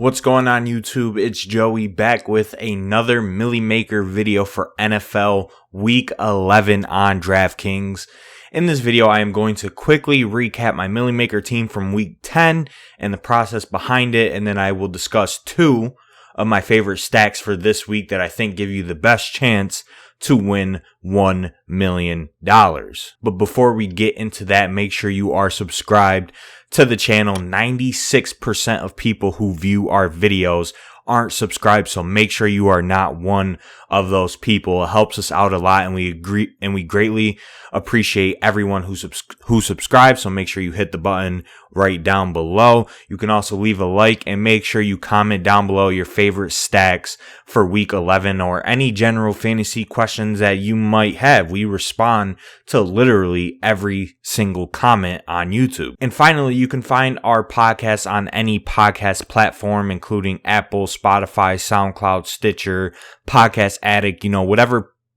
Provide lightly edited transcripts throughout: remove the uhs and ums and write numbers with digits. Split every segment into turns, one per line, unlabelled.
What's going on YouTube? It's Joey back with another Millie Maker video for NFL Week 11 on DraftKings. In this video, I am going to quickly recap my Millie Maker team from Week 10 and the process behind it, and then I will discuss two of my favorite stacks for this week that I think give you the best chance to win $1 million. But before we get into that, make sure you are subscribed to the channel. 96% of people who view our videos aren't subscribed, so make sure you are not one of those people. It helps us out a lot, and we greatly appreciate everyone who subscribes. So make sure you hit the button right down below. You can also leave a like and make sure you comment down below your favorite stacks for week 11 or any general fantasy questions that you might have. We respond to literally every single comment on YouTube. And finally, you can find our podcast on any podcast platform, including Apple, Spotify, SoundCloud, Stitcher, Podcast Addict,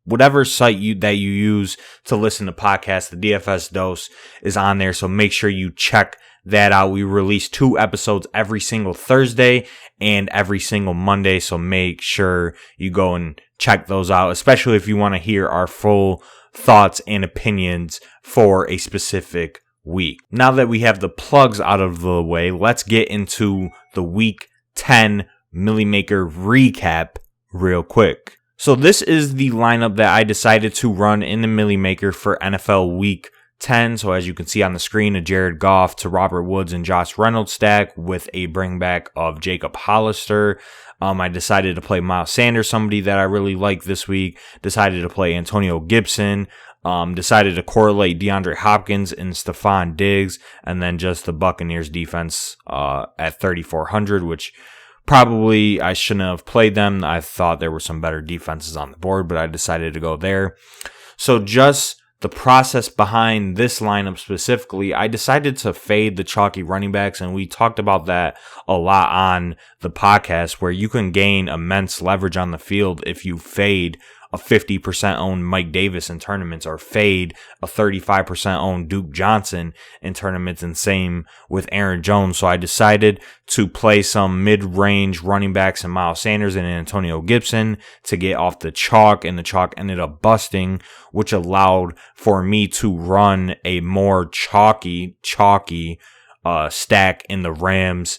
whatever site that you use to listen to podcasts. The DFS dose is on there, so make sure you check that out. We release 2 episodes every single Thursday and every single Monday, so make sure you go and check those out, especially if you want to hear our full thoughts and opinions for a specific week. Now that we have the plugs out of the way, let's get into the Week 10 Millie Maker recap real quick. So this is the lineup that I decided to run in the Millie Maker for NFL Week 10. So as you can see on the screen, a Jared Goff to Robert Woods and Josh Reynolds stack with a bring back of Jacob Hollister. I decided to play Miles Sanders, somebody that I really like this week. Decided to play Antonio Gibson. Decided to correlate DeAndre Hopkins and Stephon Diggs, and then just the Buccaneers defense at 3,400, which probably I shouldn't have played them. I thought there were some better defenses on the board, but I decided to go there. So just the process behind this lineup specifically, I decided to fade the chalky running backs, and we talked about that a lot on the podcast, where you can gain immense leverage on the field if you fade a 50% owned Mike Davis in tournaments, or fade a 35% owned Duke Johnson in tournaments, and same with Aaron Jones. So I decided to play some mid-range running backs in Miles Sanders and Antonio Gibson to get off the chalk, and the chalk ended up busting, which allowed for me to run a more chalky stack in the Rams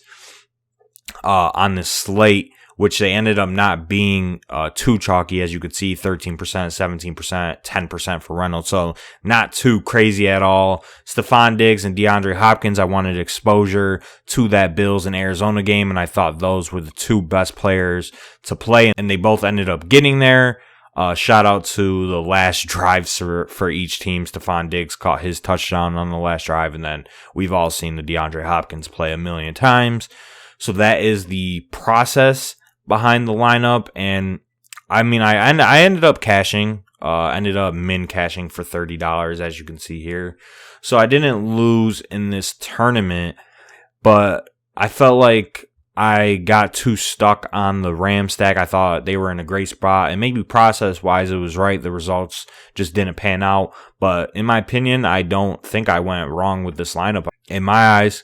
on this slate, which they ended up not being too chalky. As you could see, 13%, 17%, 10% for Reynolds. So not too crazy at all. Stephon Diggs and DeAndre Hopkins, I wanted exposure to that Bills and Arizona game, and I thought those were the two best players to play, and they both ended up getting there. Shout out to the last drive for each team. Stephon Diggs caught his touchdown on the last drive, and then we've all seen the DeAndre Hopkins play a million times. So that is the process behind the lineup, and I mean, I ended up cashing, ended up min cashing for $30, as you can see here. So I didn't lose in this tournament, but I felt like I got too stuck on the Ram stack. I thought they were in a great spot, and maybe process-wise it was right. The results just didn't pan out, but in my opinion, I don't think I went wrong with this lineup. In my eyes,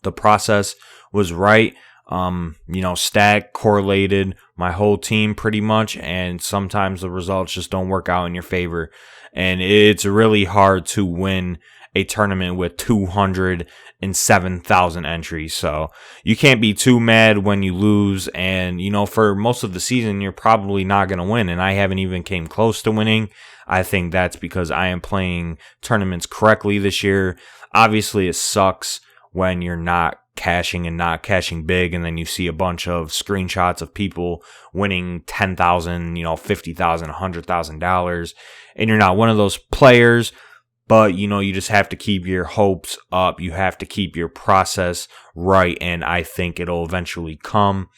the process was right. Stack correlated my whole team pretty much, and sometimes the results just don't work out in your favor, and it's really hard to win a tournament with 207,000 entries. So you can't be too mad when you lose, and for most of the season you're probably not going to win, and I haven't even came close to winning. I think that's because I am playing tournaments correctly this year. Obviously it sucks when you're not cashing and not cashing big, and then you see a bunch of screenshots of people winning $10,000, $50,000, $100,000, and you're not one of those players. But you just have to keep your hopes up. You have to keep your process right, and I think it'll eventually come,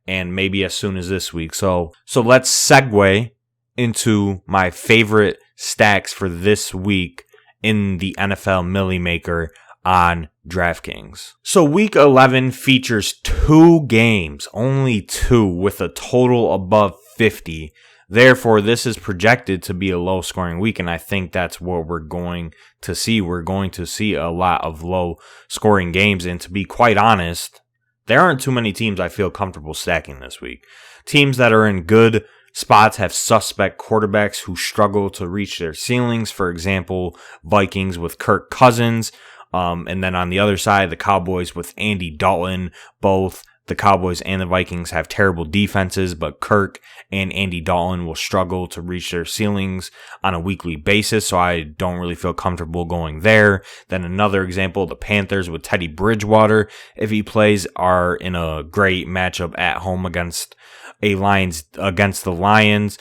and maybe as soon as this week. So let's segue into my favorite stacks for this week in the NFL Millie Maker on DraftKings. So week 11 features 2 games, only 2, with a total above 50. Therefore, this is projected to be a low-scoring week, and I think that's what we're going to see. We're going to see a lot of low-scoring games, and to be quite honest, there aren't too many teams I feel comfortable stacking this week. Teams that are in good spots have suspect quarterbacks who struggle to reach their ceilings. For example, Vikings with Kirk Cousins. And then on the other side, the Cowboys with Andy Dalton. Both the Cowboys and the Vikings have terrible defenses, but Kirk and Andy Dalton will struggle to reach their ceilings on a weekly basis, so I don't really feel comfortable going there. Then another example, the Panthers with Teddy Bridgewater, if he plays, are in a great matchup at home against the Lions,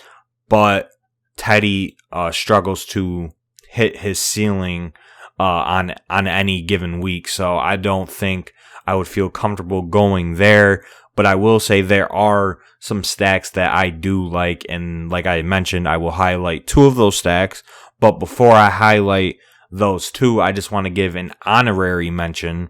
but Teddy struggles to hit his ceiling on any given week, so I don't think I would feel comfortable going there. But I will say there are some stacks that I do like, and like I mentioned, I will highlight two of those stacks. But before I highlight those two, I just want to give an honorary mention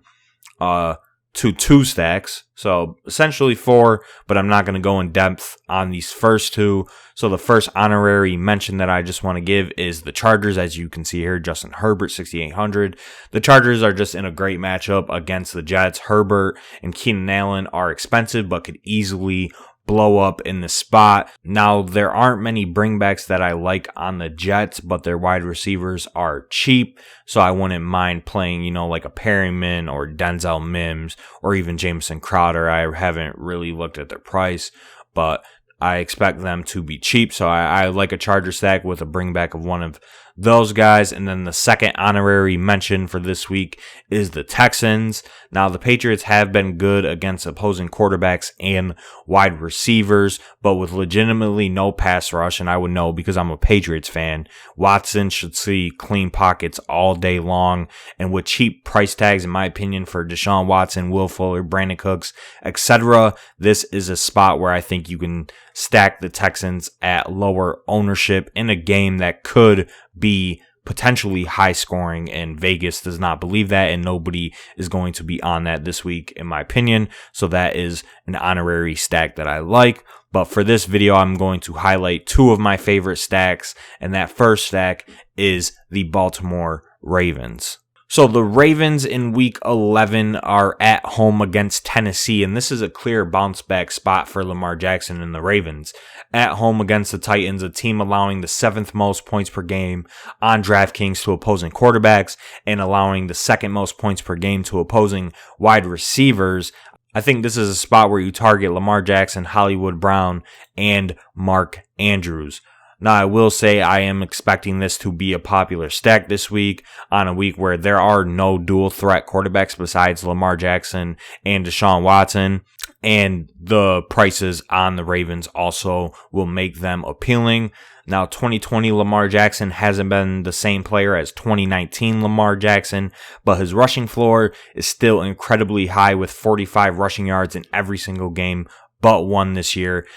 to two stacks. So essentially four, but I'm not going to go in depth on these first two. So the first honorary mention that I just want to give is the Chargers. As you can see here, Justin Herbert, 6,800. The Chargers are just in a great matchup against the Jets. Herbert and Keenan Allen are expensive, but could easily blow up in the spot. Now, there aren't many bringbacks that I like on the Jets, but their wide receivers are cheap, so I wouldn't mind playing, like a Perryman or Denzel Mims or even Jamison Crowder. I haven't really looked at their price, but I expect them to be cheap, so I like a Charger stack with a bringback of one of those guys. And then the second honorary mention for this week is the Texans. Now, the Patriots have been good against opposing quarterbacks and wide receivers, but with legitimately no pass rush, and I would know because I'm a Patriots fan, Watson should see clean pockets all day long. And with cheap price tags, in my opinion, for Deshaun Watson, Will Fuller, Brandon Cooks, etc., this is a spot where I think you can stack the Texans at lower ownership in a game that could be potentially high scoring, and Vegas does not believe that, and nobody is going to be on that this week, in my opinion. So that is an honorary stack that I like. But for this video, I'm going to highlight two of my favorite stacks, and that first stack is the Baltimore Ravens. So the Ravens in week 11 are at home against Tennessee, and this is a clear bounce back spot for Lamar Jackson and the Ravens. At home against the Titans, a team allowing the 7th most points per game on DraftKings to opposing quarterbacks and allowing the 2nd most points per game to opposing wide receivers. I think this is a spot where you target Lamar Jackson, Hollywood Brown, and Mark Andrews. Now, I will say I am expecting this to be a popular stack this week on a week where there are no dual threat quarterbacks besides Lamar Jackson and Deshaun Watson, and the prices on the Ravens also will make them appealing. Now, 2020 Lamar Jackson hasn't been the same player as 2019 Lamar Jackson, but his rushing floor is still incredibly high with 45 rushing yards in every single game but one this year.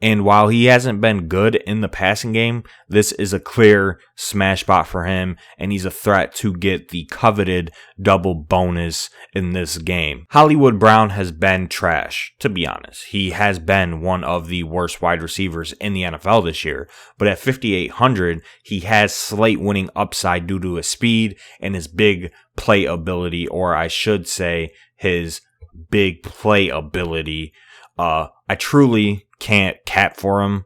And while he hasn't been good in the passing game, this is a clear smash spot for him, and he's a threat to get the coveted double bonus in this game. Hollywood Brown has been trash, to be honest. He has been one of the worst wide receivers in the NFL this year, but at 5,800, he has slate winning upside due to his speed and his big play ability, or I should say his big play ability. I truly can't cap for him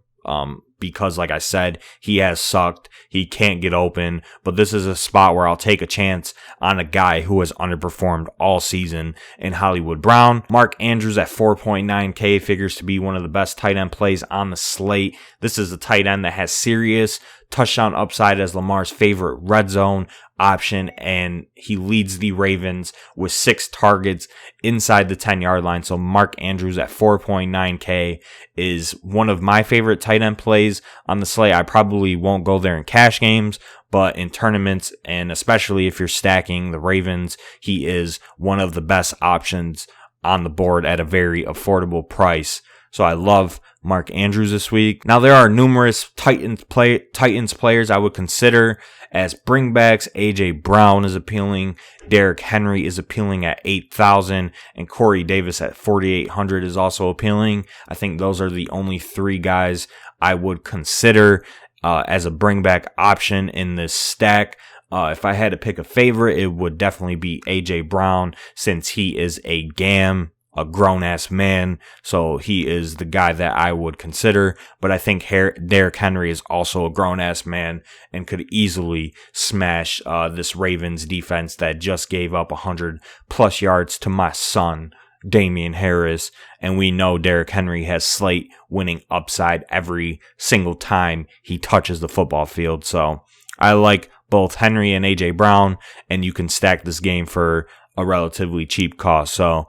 because, like I said, he has sucked. He can't get open, but this is a spot where I'll take a chance on a guy who has underperformed all season in Hollywood Brown. Mark Andrews at 4.9K figures to be one of the best tight end plays on the slate. This is a tight end that has serious touchdown upside as Lamar's favorite red zone option, and he leads the Ravens with 6 targets inside the 10-yard line. So Mark Andrews at 4.9K is one of my favorite tight end plays on the slate. I probably won't go there in cash games, but in tournaments, and especially if you're stacking the Ravens, he is one of the best options on the board at a very affordable price. So I love Mark Andrews this week. Now, there are numerous Titans players I would consider as bringbacks. AJ Brown is appealing. Derrick Henry is appealing at 8,000, and Corey Davis at 4,800 is also appealing. I think those are the only 3 guys I would consider as a bringback option in this stack. If I had to pick a favorite, it would definitely be AJ Brown, since he is a GAM a grown-ass man, so he is the guy that I would consider. But I think Derrick Henry is also a grown-ass man and could easily smash this Ravens defense that just gave up 100-plus yards to my son, Damian Harris. And we know Derrick Henry has slight winning upside every single time he touches the football field. So I like both Henry and A.J. Brown, and you can stack this game for a relatively cheap cost. So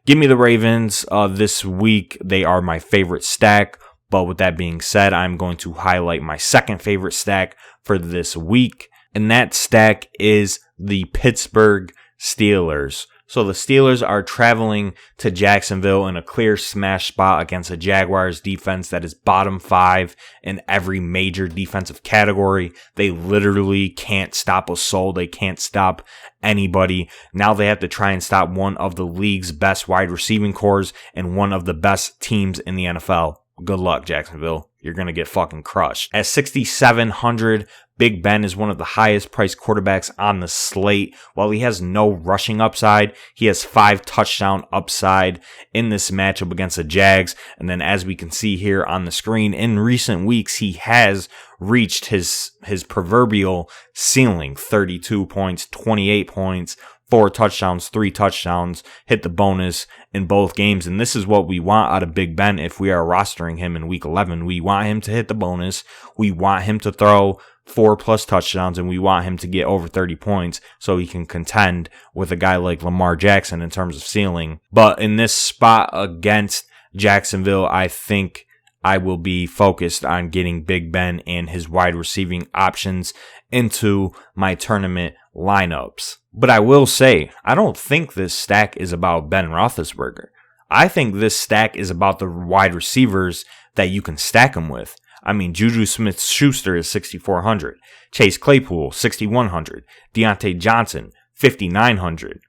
give me the Ravens this week. They are my favorite stack. But with that being said, I'm going to highlight my second favorite stack for this week. And that stack is the Pittsburgh Steelers. So the Steelers are traveling to Jacksonville in a clear smash spot against a Jaguars defense that is bottom 5 in every major defensive category. They literally can't stop a soul. They can't stop anybody. Now they have to try and stop one of the league's best wide receiving cores and one of the best teams in the NFL. Good luck, Jacksonville. You're going to get fucking crushed. At 6,700, Big Ben is one of the highest priced quarterbacks on the slate. While he has no rushing upside, he has 5 touchdown upside in this matchup against the Jags. And then as we can see here on the screen, in recent weeks, he has reached his proverbial ceiling. 32 points, 28 points, 4 touchdowns, 3 touchdowns, hit the bonus in both games. And this is what we want out of Big Ben if we are rostering him in week 11. We want him to hit the bonus. We want him to throw 4+ touchdowns, and we want him to get over 30 points so he can contend with a guy like Lamar Jackson in terms of ceiling. But in this spot against Jacksonville, I think I will be focused on getting Big Ben and his wide receiving options into my tournament lineups. But I will say, I don't think this stack is about Ben Roethlisberger. I think this stack is about the wide receivers that you can stack him with. I mean, Juju Smith-Schuster is 6,400. Chase Claypool, 6,100. Deontay Johnson, 5,900.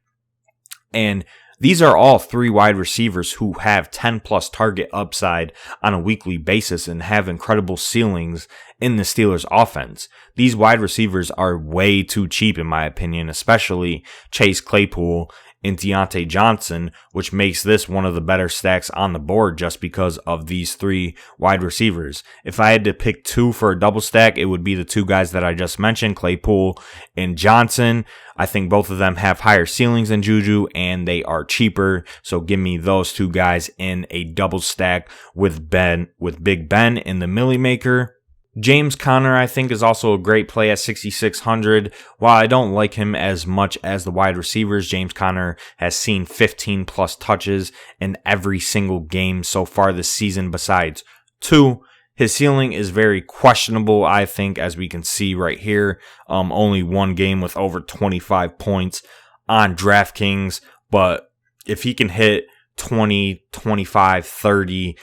And these are all 3 wide receivers who have 10+ target upside on a weekly basis and have incredible ceilings in the Steelers offense. These wide receivers are way too cheap in my opinion, especially Chase Claypool and Deontay Johnson, which makes this one of the better stacks on the board just because of these 3 wide receivers. If I had to pick 2 for a double stack, it would be the 2 guys that I just mentioned, Claypool and Johnson. I think both of them have higher ceilings than Juju, and they are cheaper. So give me those 2 guys in a double stack with Big Ben in the Millie Maker. James Conner, I think, is also a great play at 6,600. While I don't like him as much as the wide receivers, James Conner has seen 15+ touches in every single game so far this season besides 2. His ceiling is very questionable, I think, as we can see right here. Only 1 game with over 25 points on DraftKings. But if he can hit 20, 25, 30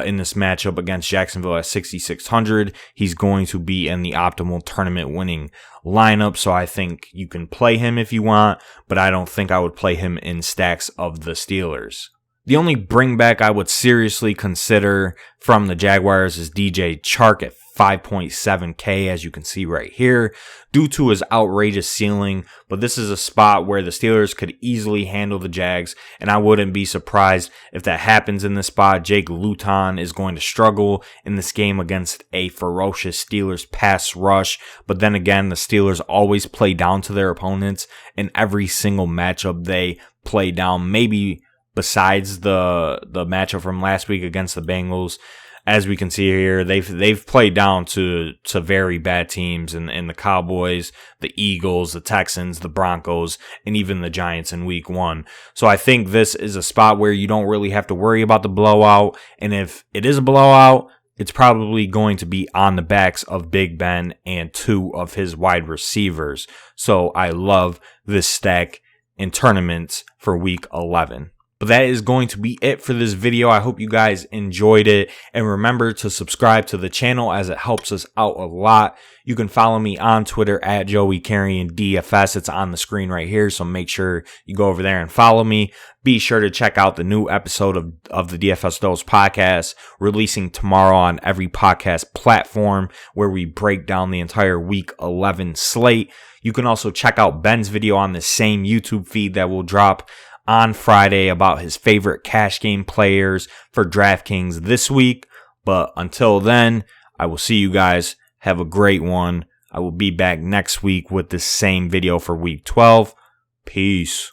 in this matchup against Jacksonville at 6,600, he's going to be in the optimal tournament winning lineup. So I think you can play him if you want, but I don't think I would play him in stacks of the Steelers. The only bringback I would seriously consider from the Jaguars is DJ Chark at 5.7K, as you can see right here, due to his outrageous ceiling. But this is a spot where the Steelers could easily handle the Jags, and I wouldn't be surprised if that happens in this spot. Jake Luton is going to struggle in this game against a ferocious Steelers pass rush. But then again, the Steelers always play down to their opponents in every single matchup they play down. Maybe besides the matchup from last week against the Bengals. As we can see here, they've played down to very bad teams in the Cowboys, the Eagles, the Texans, the Broncos, and even the Giants in week 1. So I think this is a spot where you don't really have to worry about the blowout. And if it is a blowout, it's probably going to be on the backs of Big Ben and 2 of his wide receivers. So I love this stack in tournaments for week 11. But that is going to be it for this video. I hope you guys enjoyed it. And remember to subscribe to the channel as it helps us out a lot. You can follow me on Twitter at JoeyCarryandDFS. It's on the screen right here. So make sure you go over there and follow me. Be sure to check out the new episode of the DFS Dose podcast, releasing tomorrow on every podcast platform, where we break down the entire week 11 slate. You can also check out Ben's video on the same YouTube feed that will drop on Friday about his favorite cash game players for DraftKings this week. But until then, I will see you guys. Have a great one. I will be back next week with the same video for week 12. Peace.